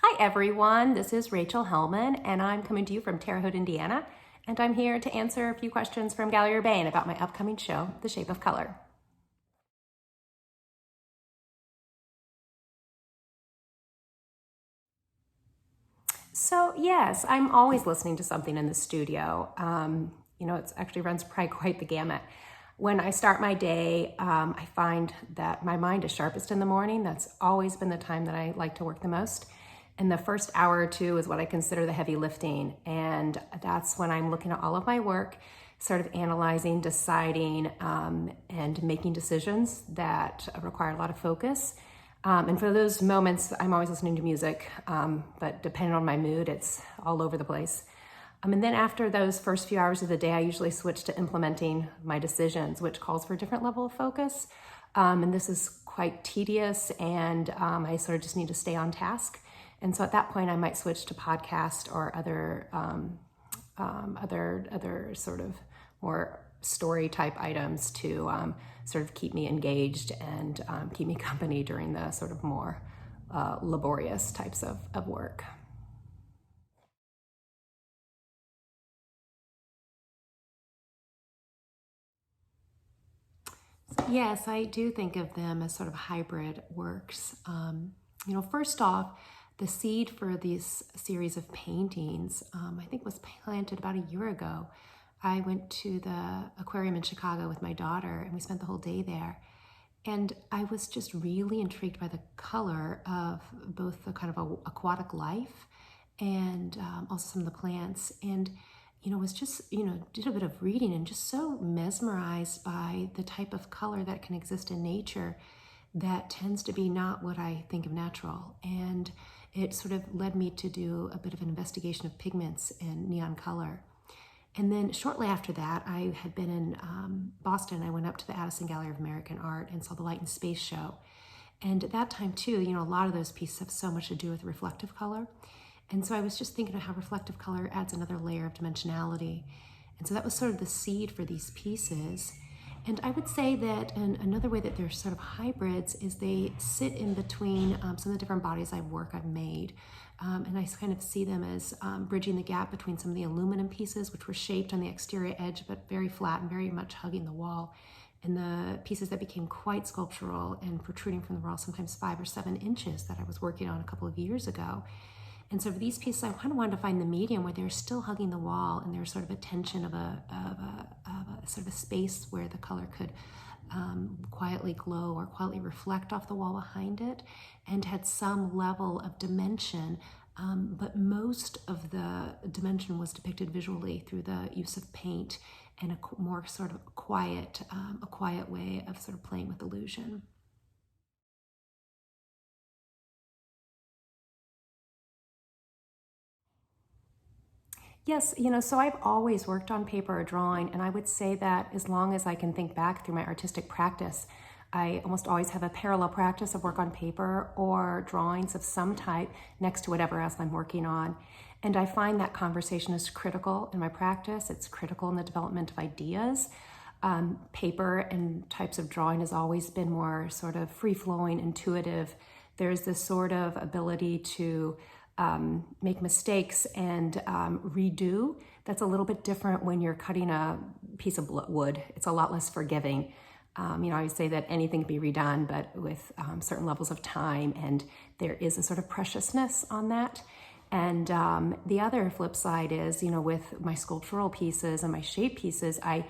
Hi everyone, this is Rachel Hellmann and I'm coming to you from Terre Haute, Indiana, and I'm here to answer a few questions from Galleri Urbane about my upcoming show, The Shape of Color. So yes, I'm always listening to something in the studio. It actually runs probably quite the gamut. When I start my day, I find that my mind is sharpest in the morning. That's always been the time that I like to work the most. And the first hour or two is what I consider the heavy lifting. And that's when I'm looking at all of my work, sort of analyzing, deciding, and making decisions that require a lot of focus. And for those moments, I'm always listening to music, but depending on my mood, it's all over the place. And then after those first few hours of the day, I usually switch to implementing my decisions, which calls for a different level of focus. And this is quite tedious, and I sort of just need to stay on task. And so at that point, I might switch to podcast or other sort of more story type items to sort of keep me engaged and keep me company during the sort of more laborious types of work. Yes, I do think of them as sort of hybrid works. First off, the seed for this series of paintings, I think was planted about a year ago. I went to the aquarium in Chicago with my daughter and we spent the whole day there. And I was just really intrigued by the color of both the kind of aquatic life and also some of the plants. And was just, did a bit of reading and just so mesmerized by the type of color that can exist in nature that tends to be not what I think of natural. And it sort of led me to do a bit of an investigation of pigments and neon color. And then shortly after that, I had been in Boston. I went up to the Addison Gallery of American Art and saw the Light and Space show. And at that time too, a lot of those pieces have so much to do with reflective color. And so I was just thinking of how reflective color adds another layer of dimensionality. And so that was sort of the seed for these pieces. And I would say that another way that they're sort of hybrids is they sit in between some of the different bodies I've made. And I kind of see them as bridging the gap between some of the aluminum pieces, which were shaped on the exterior edge, but very flat and very much hugging the wall. And the pieces that became quite sculptural and protruding from the wall, sometimes 5 or 7 inches, that I was working on a couple of years ago. And so for these pieces, I kind of wanted to find the medium where they're still hugging the wall and there's sort of a tension of a sort of a space where the color could quietly glow or quietly reflect off the wall behind it and had some level of dimension. But most of the dimension was depicted visually through the use of paint and a more sort of quiet way of sort of playing with illusion. Yes, so I've always worked on paper or drawing, and I would say that as long as I can think back through my artistic practice, I almost always have a parallel practice of work on paper or drawings of some type next to whatever else I'm working on. And I find that conversation is critical in my practice. It's critical in the development of ideas. Paper and types of drawing has always been more sort of free-flowing, intuitive. There's this sort of ability to make mistakes and redo. That's a little bit different when you're cutting a piece of wood. It's a lot less forgiving. I always say that anything can be redone, but with certain levels of time, and there is a sort of preciousness on that. And the other flip side is, with my sculptural pieces and my shape pieces, I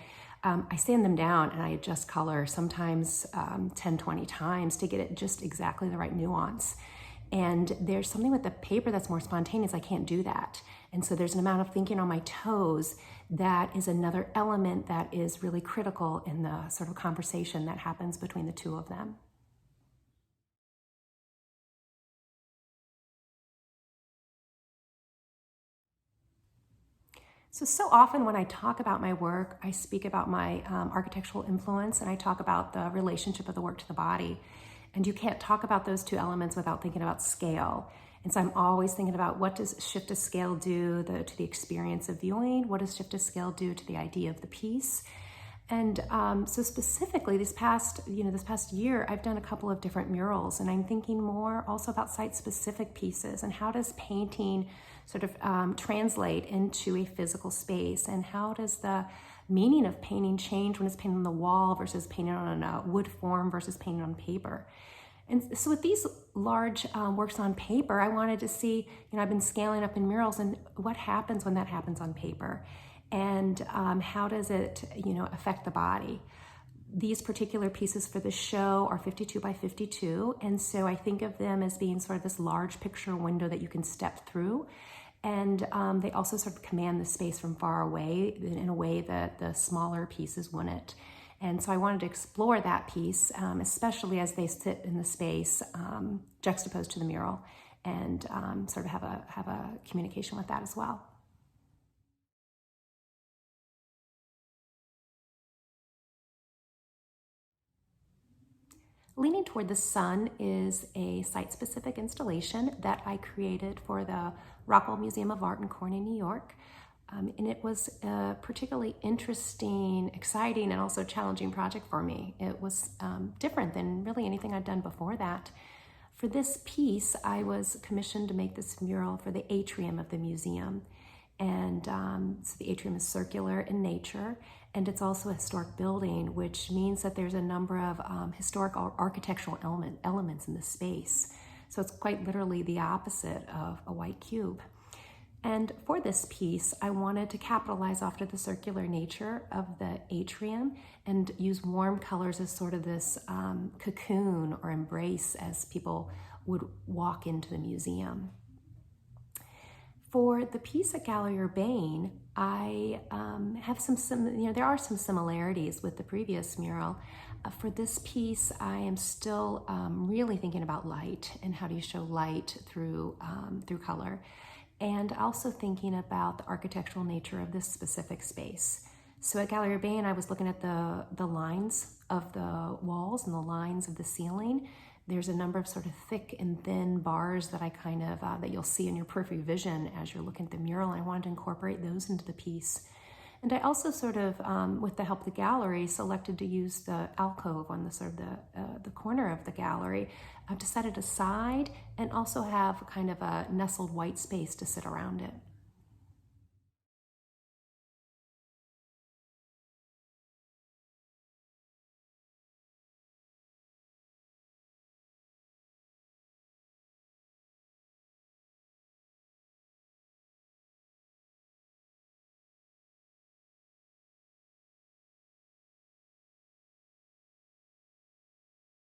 sand them down and I adjust color sometimes 10, 20 times to get it just exactly the right nuance. And there's something with the paper that's more spontaneous. I can't do that. And so there's an amount of thinking on my toes that is another element that is really critical in the sort of conversation that happens between the two of them. So often when I talk about my work, I speak about my architectural influence and I talk about the relationship of the work to the body. And you can't talk about those two elements without thinking about scale. And so I'm always thinking about what does shift to scale do to the experience of viewing? What does shift to scale do to the idea of the piece? And so specifically this past year, I've done a couple of different murals, and I'm thinking more also about site-specific pieces and how does painting sort of translate into a physical space, and how does the meaning of painting change when it's painted on the wall versus painted on a wood form versus painted on paper. And so with these large works on paper, I wanted to see, I've been scaling up in murals, and what happens when that happens on paper, and how does it, affect the body. These particular pieces for the show are 52 by 52, and so I think of them as being sort of this large picture window that you can step through, and they also sort of command the space from far away in a way that the smaller pieces wouldn't. And so I wanted to explore that piece, especially as they sit in the space juxtaposed to the mural, and sort of have a communication with that as well. Leaning Toward the Sun is a site-specific installation that I created for the Rockwell Museum of Art in Corning, New York. And it was a particularly interesting, exciting, and also challenging project for me. It was different than really anything I'd done before that. For this piece, I was commissioned to make this mural for the atrium of the museum. And so the atrium is circular in nature, and it's also a historic building, which means that there's a number of historic architectural elements in the space. So it's quite literally the opposite of a white cube. And for this piece, I wanted to capitalize off of the circular nature of the atrium and use warm colors as sort of this cocoon or embrace as people would walk into the museum. For the piece at Galleri Urbane, I have there are some similarities with the previous mural. For this piece, I am still really thinking about light and how do you show light through color, and also thinking about the architectural nature of this specific space. So at Galleri Urbane, I was looking at the lines of the walls and the lines of the ceiling. There's a number of sort of thick and thin bars that I kind of, that you'll see in your peripheral vision as you're looking at the mural. I wanted to incorporate those into the piece. And I also sort of, with the help of the gallery, selected to use the alcove on the sort of the corner of the gallery to set it aside and also have kind of a nestled white space to sit around it.